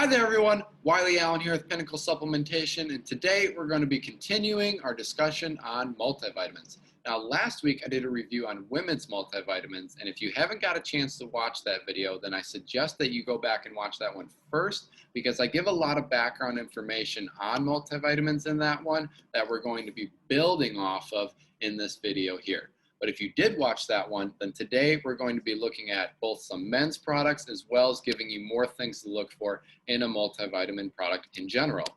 Hi there everyone, Wiley Allen here with Pinnacle Supplementation, and today we're going to be continuing our discussion on multivitamins. Now last week I did a review on women's multivitamins, and if you haven't got a chance to watch that video, then I suggest that you go back and watch that one first, because I give a lot of background information on multivitamins in that one that we're going to be building off of in this video here. But if you did watch that one, then today we're going to be looking at both some men's products as well as giving you more things to look for in a multivitamin product in general.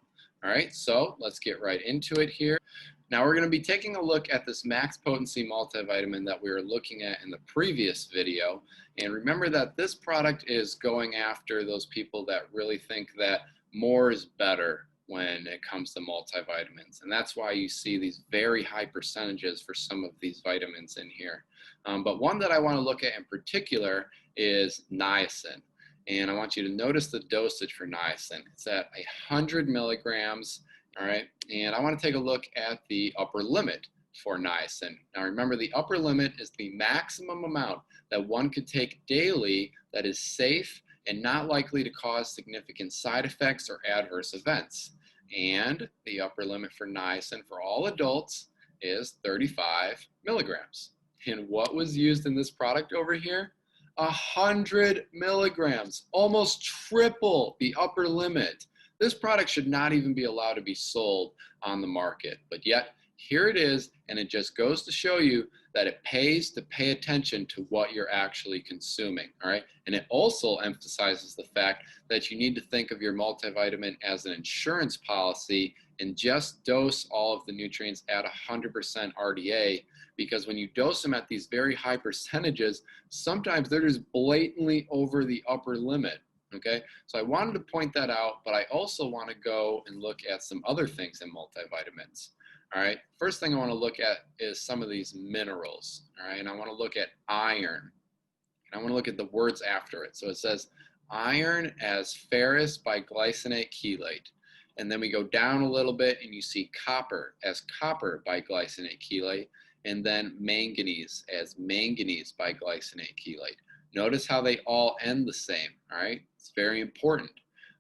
All right, so let's get right into it here. Now we're going to be taking a look at this max potency multivitamin that we were looking at in the previous video. And remember that this product is going after those people that really think that more is better when it comes to multivitamins, and that's why you see these very high percentages for some of these vitamins in here. But one that I want to look at in particular is niacin, and I want you to notice the dosage for niacin. It's at 100 milligrams, all right, and I want to take a look at the upper limit for niacin. Now remember, the upper limit is the maximum amount that one could take daily that is safe and not likely to cause significant side effects or adverse events. And the upper limit for niacin for all adults is 35 milligrams. And what was used in this product over here? 100 milligrams, almost triple the upper limit. This product should not even be allowed to be sold on the market, but yet here it is, and it just goes to show you that it pays to pay attention to what you're actually consuming, all right? And it also emphasizes the fact that you need to think of your multivitamin as an insurance policy and just dose all of the nutrients at 100% RDA, because when you dose them at these very high percentages, sometimes they're just blatantly over the upper limit, okay? So I wanted to point that out, but I also want to go and look at some other things in multivitamins. All right, first thing I want to look at is some of these minerals, all right, and I want to look at iron, and I want to look at the words after it. So it says iron as ferrous biglycinate chelate, and then we go down a little bit and you see copper as copper biglycinate chelate, and then manganese as manganese biglycinate chelate. Notice how they all end the same, all right? It's very important.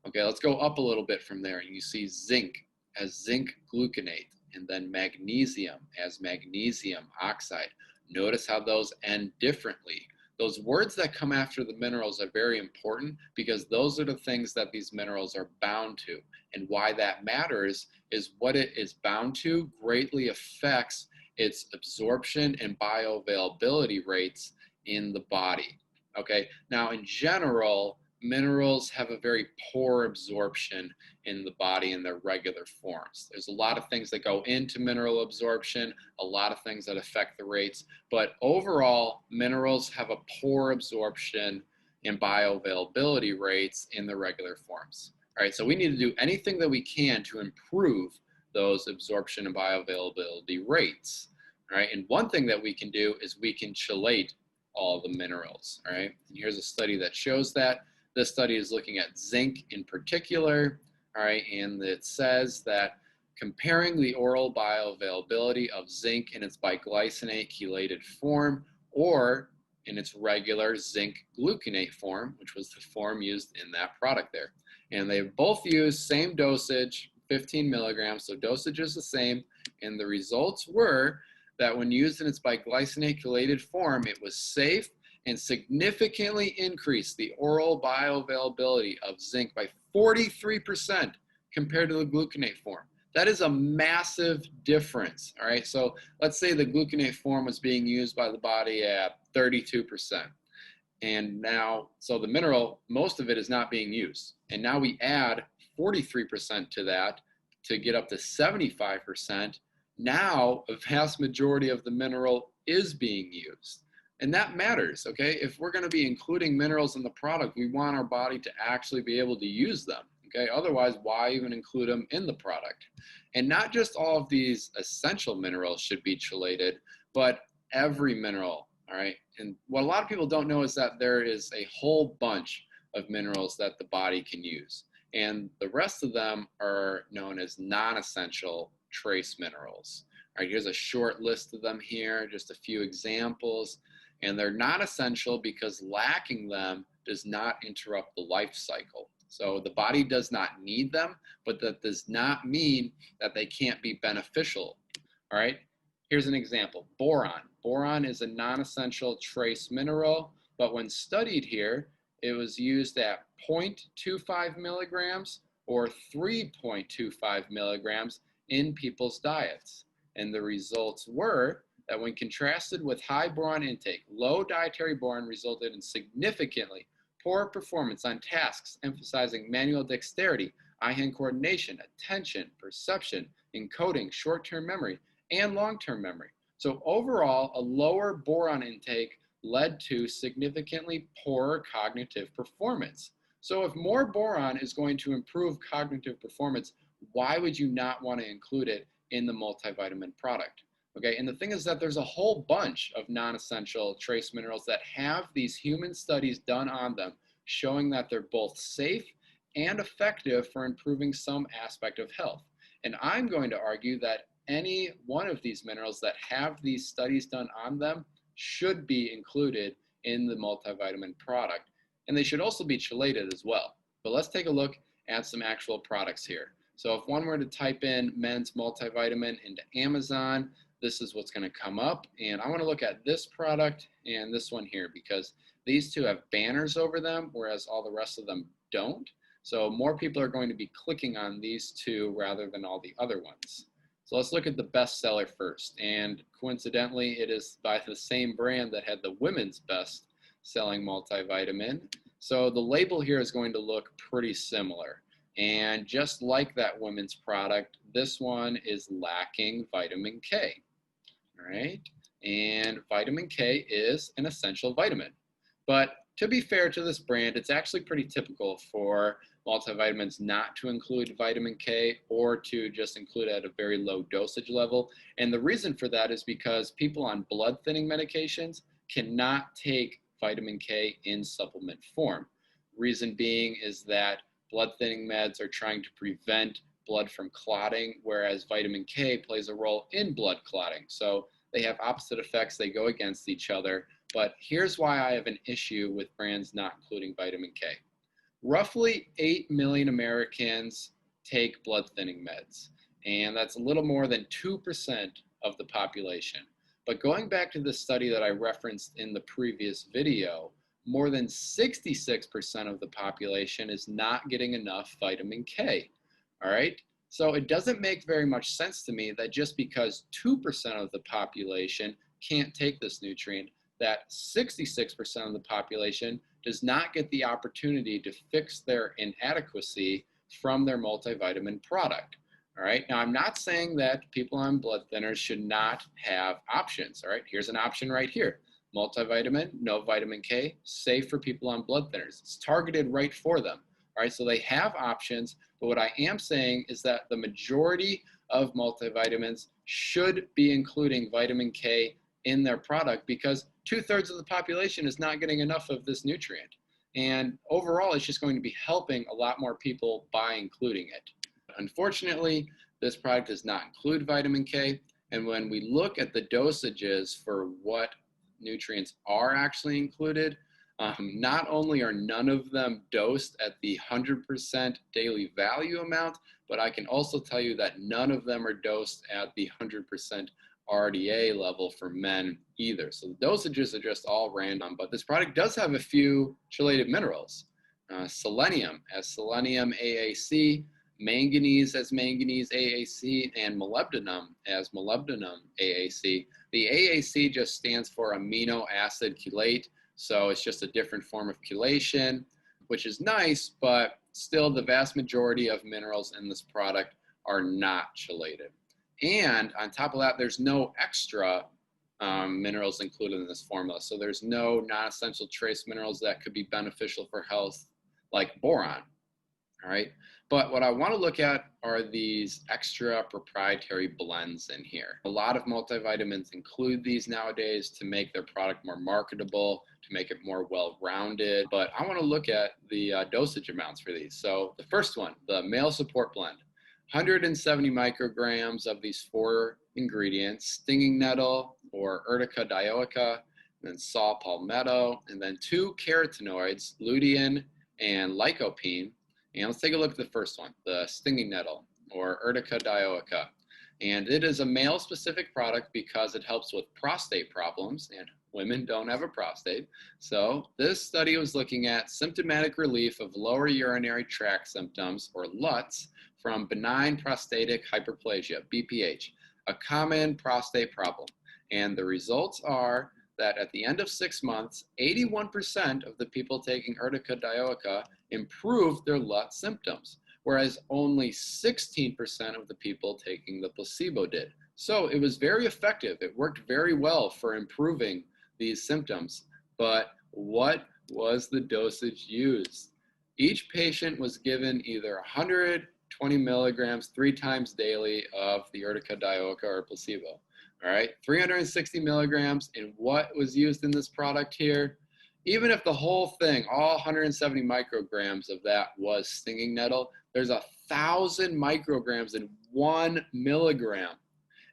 Okay, let's go up a little bit from there, and you see zinc as zinc gluconate, and then magnesium as magnesium oxide. Notice how those end differently. Those words that come after the minerals are very important, because those are the things that these minerals are bound to. And why that matters is what it is bound to greatly affects its absorption and bioavailability rates in the body. Okay, now in general, minerals have a very poor absorption in the body in their regular forms. There's a lot of things that go into mineral absorption, a lot of things that affect the rates, but overall, minerals have a poor absorption and bioavailability rates in the regular forms. All right, so we need to do anything that we can to improve those absorption and bioavailability rates. All right, and one thing that we can do is we can chelate all the minerals. All right, and here's a study that shows that. This study is looking at zinc in particular, all right, and it says that comparing the oral bioavailability of zinc in its biglycinate chelated form or in its regular zinc gluconate form, which was the form used in that product there. And they both use same dosage, 15 milligrams, so dosage is the same, and the results were that when used in its biglycinate chelated form, it was safe and significantly increased the oral bioavailability of zinc by 43% compared to the gluconate form. That is a massive difference, all right? So let's say the gluconate form was being used by the body at 32%. And now, so the mineral, most of it is not being used. And now we add 43% to that to get up to 75%. Now, a vast majority of the mineral is being used. And that matters, okay? If we're going to be including minerals in the product, we want our body to actually be able to use them, okay? Otherwise, why even include them in the product? And not just all of these essential minerals should be chelated, but every mineral, all right? And what a lot of people don't know is that there is a whole bunch of minerals that the body can use. And the rest of them are known as non-essential trace minerals. All right, here's a short list of them here, just a few examples. And they're not essential because lacking them does not interrupt the life cycle. So the body does not need them, but that does not mean that they can't be beneficial. All right, here's an example. Boron. Boron is a non-essential trace mineral, but when studied here, it was used at 0.25 milligrams or 3.25 milligrams in people's diets. And the results were that when contrasted with high boron intake, low dietary boron resulted in significantly poor performance on tasks emphasizing manual dexterity, eye-hand coordination, attention, perception, encoding, short-term memory, and long-term memory. So overall, a lower boron intake led to significantly poorer cognitive performance. So if more boron is going to improve cognitive performance, why would you not want to include it in the multivitamin product? Okay, and the thing is that there's a whole bunch of non-essential trace minerals that have these human studies done on them showing that they're both safe and effective for improving some aspect of health. And I'm going to argue that any one of these minerals that have these studies done on them should be included in the multivitamin product. And they should also be chelated as well. But let's take a look at some actual products here. So if one were to type in men's multivitamin into Amazon, this is what's going to come up. And I want to look at this product and this one here because these two have banners over them, whereas all the rest of them don't. So more people are going to be clicking on these two rather than all the other ones. So let's look at the bestseller first. And coincidentally, it is by the same brand that had the women's best selling multivitamin. So the label here is going to look pretty similar. And just like that women's product, this one is lacking vitamin K. All right. And vitamin K is an essential vitamin. But to be fair to this brand, it's actually pretty typical for multivitamins not to include vitamin K or to just include it at a very low dosage level. And the reason for that is because people on blood thinning medications cannot take vitamin K in supplement form. Reason being is that blood thinning meds are trying to prevent blood from clotting, whereas vitamin K plays a role in blood clotting. So they have opposite effects, they go against each other. But here's why I have an issue with brands not including vitamin K. Roughly 8 million Americans take blood thinning meds, and that's a little more than 2% of the population. But going back to the study that I referenced in the previous video, more than 66% of the population is not getting enough vitamin K. All right? So it doesn't make very much sense to me that just because 2% of the population can't take this nutrient, that 66% of the population does not get the opportunity to fix their inadequacy from their multivitamin product. All right, now I'm not saying that people on blood thinners should not have options. All right, here's an option right here. Multivitamin, no vitamin K, safe for people on blood thinners. It's targeted right for them. All right, so they have options, but what I am saying is that the majority of multivitamins should be including vitamin K in their product because 2/3 of the population is not getting enough of this nutrient. And overall, it's just going to be helping a lot more people by including it. Unfortunately, this product does not include vitamin K. And when we look at the dosages for what nutrients are actually included, not only are none of them dosed at the 100% daily value amount, but I can also tell you that none of them are dosed at the 100% RDA level for men either. So the dosages are just all random, but this product does have a few chelated minerals. Selenium as selenium AAC, manganese as manganese AAC, and molybdenum as molybdenum AAC. The AAC just stands for amino acid chelate, so it's just a different form of chelation, which is nice, but still the vast majority of minerals in this product are not chelated. And on top of that, there's no extra minerals included in this formula. So there's no non-essential trace minerals that could be beneficial for health, like boron. All right. But what I want to look at are these extra proprietary blends in here. A lot of multivitamins include these nowadays to make their product more marketable, to make it more well-rounded. But I want to look at the dosage amounts for these. So the first one, the male support blend. 170 micrograms of these 4 ingredients: stinging nettle or Urtica dioica, then saw palmetto, and then 2 carotenoids, lutein and lycopene, And let's take a look at the first one, the stinging nettle, or Urtica dioica. And it is a male-specific product because it helps with prostate problems, and women don't have a prostate. So this study was looking at symptomatic relief of lower urinary tract symptoms, or LUTs, from benign prostatic hyperplasia, BPH, a common prostate problem. And the results are that at the end of 6 months, 81% of the people taking Urtica dioica improved their LUT symptoms, whereas only 16% of the people taking the placebo did. So it was very effective. It worked very well for improving these symptoms. But what was the dosage used? Each patient was given either 120 milligrams 3 times daily of the Urtica dioica or placebo. All right, 360 milligrams. And what was used in this product here? Even if the whole thing, all 170 micrograms of that was stinging nettle, there's 1,000 micrograms in 1 milligram.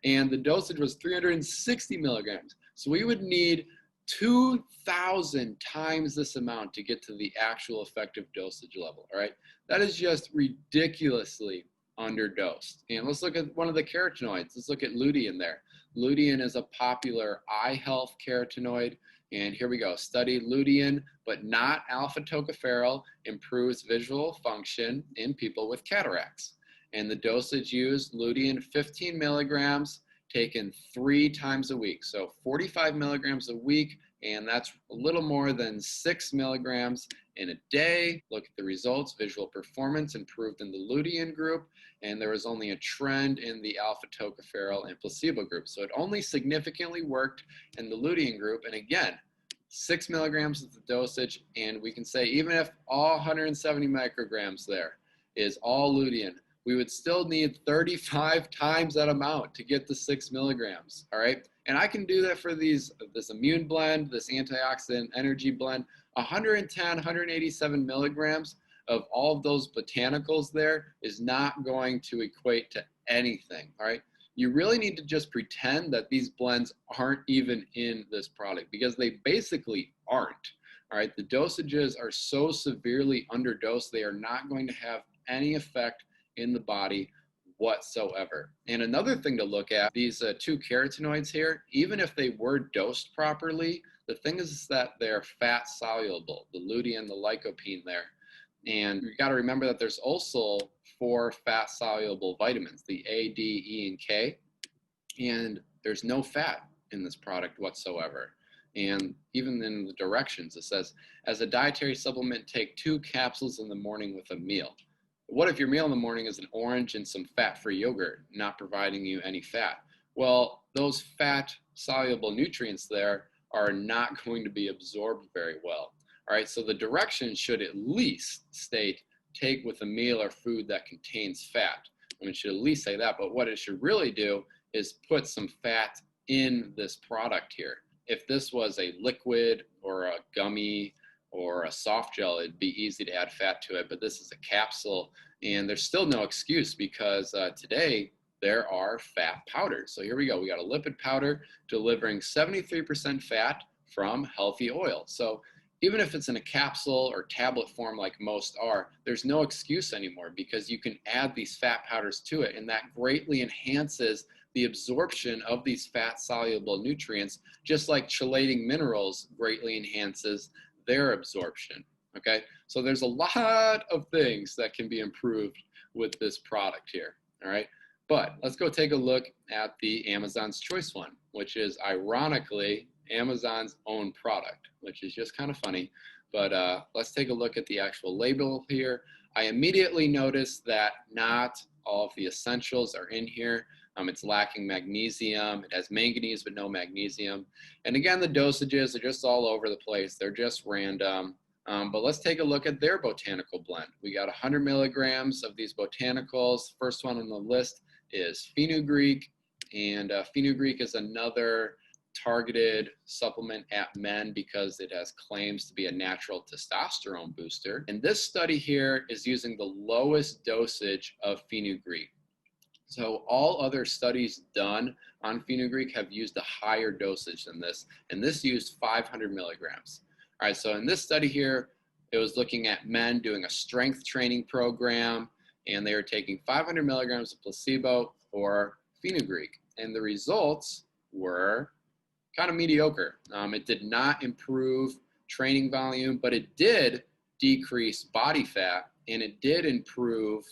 And the dosage was 360 milligrams. So we would need 2,000 times this amount to get to the actual effective dosage level, all right? That is just ridiculously underdosed. And let's look at one of the carotenoids. Let's look at lutein there. Lutein is a popular eye health carotenoid. And here we go. Study lutein, but not alpha tocopherol, improves visual function in people with cataracts. And the dosage used, lutein 15 milligrams, taken 3 times a week. So 45 milligrams a week, and that's a little more than 6 milligrams in a day. Look at the results. Visual performance improved in the lutein group, and there was only a trend in the alpha tocopherol and placebo group. So it only significantly worked in the lutein group. And again, 6 milligrams is the dosage, and we can say even if all 170 micrograms there is all lutein, we would still need 35 times that amount to get the 6 milligrams, all right? And I can do that for this immune blend, this antioxidant energy blend, 110, 187 milligrams of all of those botanicals there is not going to equate to anything, all right? You really need to just pretend that these blends aren't even in this product, because they basically aren't, all right? The dosages are so severely underdosed, they are not going to have any effect in the body whatsoever. And another thing to look at, these 2 carotenoids here, even if they were dosed properly, the thing is that they're fat soluble, the lutein, the lycopene there. And you got to remember that there's also 4 fat soluble vitamins, the A, D, E, and K, and there's no fat in this product whatsoever. And even in the directions, it says, as a dietary supplement, take 2 capsules in the morning with a meal. What if your meal in the morning is an orange and some fat-free yogurt, not providing you any fat? Well, those fat-soluble nutrients there are not going to be absorbed very well. All right, so the directions should at least state, take with a meal or food that contains fat. I mean, it should at least say that, but what it should really do is put some fat in this product here. If this was a liquid or a gummy or a soft gel, it'd be easy to add fat to it, but this is a capsule, and there's still no excuse because today there are fat powders. So here we go. We got a lipid powder delivering 73% fat from healthy oil. So even if it's in a capsule or tablet form like most are, there's no excuse anymore because you can add these fat powders to it, and that greatly enhances the absorption of these fat-soluble nutrients, just like chelating minerals greatly enhances their absorption, okay? So there's a lot of things that can be improved with this product here, all right? But let's go take a look at the Amazon's Choice one, which is ironically Amazon's own product, which is just kind of funny. But let's take a look at the actual label here. I immediately noticed that not all of the essentials are in here. It's lacking magnesium. It has manganese, but no magnesium. And again, the dosages are just all over the place. They're just random. But let's take a look at their botanical blend. We got 100 milligrams of these botanicals. First one on the list is fenugreek. And fenugreek is another targeted supplement at men because it has claims to be a natural testosterone booster. And this study here is using the lowest dosage of fenugreek. So all other studies done on fenugreek have used a higher dosage than this, and this used 500 milligrams. All right, so in this study here, It was looking at men doing a strength training program, and they were taking 500 milligrams of placebo or fenugreek. And the results were kind of mediocre. It did not improve training volume, but it did decrease body fat, and it did improve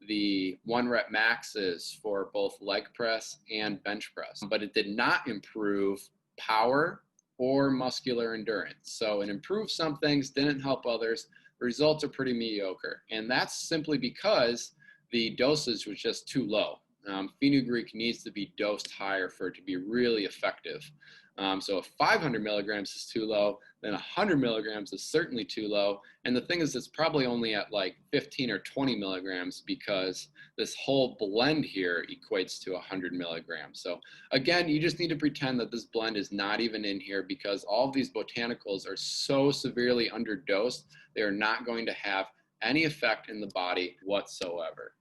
the 1 rep maxes for both leg press and bench press, but it did not improve power or muscular endurance. So it improved some things, didn't help others. The results are pretty mediocre, and that's simply because the dosage was just too low. Fenugreek needs to be dosed higher for it to be really effective. So if 500 milligrams is too low, then 100 milligrams is certainly too low. And the thing is, it's probably only at like 15 or 20 milligrams because this whole blend here equates to 100 milligrams. So again, you just need to pretend that this blend is not even in here because all of these botanicals are so severely underdosed, they are not going to have any effect in the body whatsoever.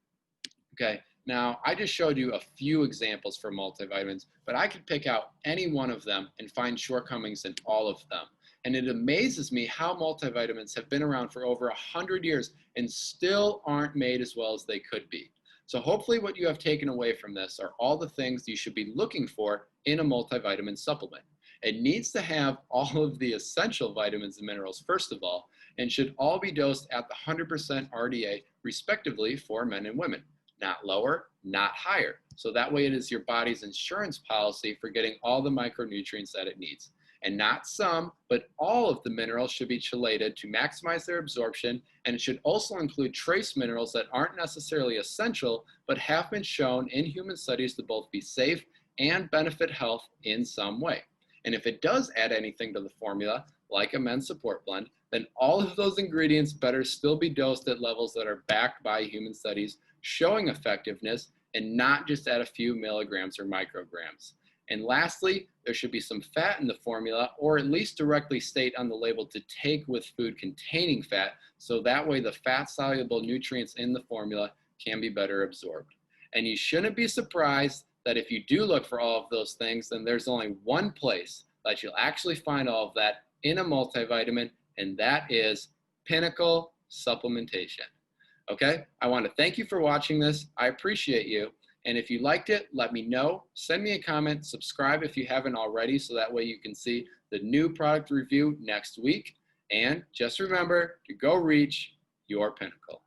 Okay. Now, I just showed you a few examples for multivitamins, but I could pick out any one of them and find shortcomings in all of them. And it amazes me how multivitamins have been around for over 100 years and still aren't made as well as they could be. So hopefully what you have taken away from this are all the things you should be looking for in a multivitamin supplement. It needs to have all of the essential vitamins and minerals, first of all, and should all be dosed at the 100% RDA, respectively, for men and women. Not lower, not higher. So that way it is your body's insurance policy for getting all the micronutrients that it needs. And not some, but all of the minerals should be chelated to maximize their absorption, and it should also include trace minerals that aren't necessarily essential, but have been shown in human studies to both be safe and benefit health in some way. And if it does add anything to the formula, like a men's support blend, then all of those ingredients better still be dosed at levels that are backed by human studies showing effectiveness and not just at a few milligrams or micrograms. And lastly, there should be some fat in the formula, or at least directly state on the label to take with food containing fat, so that way the fat-soluble nutrients in the formula can be better absorbed. And you shouldn't be surprised that if you do look for all of those things, then there's only one place that you'll actually find all of that in a multivitamin, and that is Pinnacle supplementation. Okay, I want to thank you for watching this. I appreciate you. And if you liked it, let me know. Send me a comment, subscribe if you haven't already, so that way you can see the new product review next week. And just remember to go reach your pinnacle.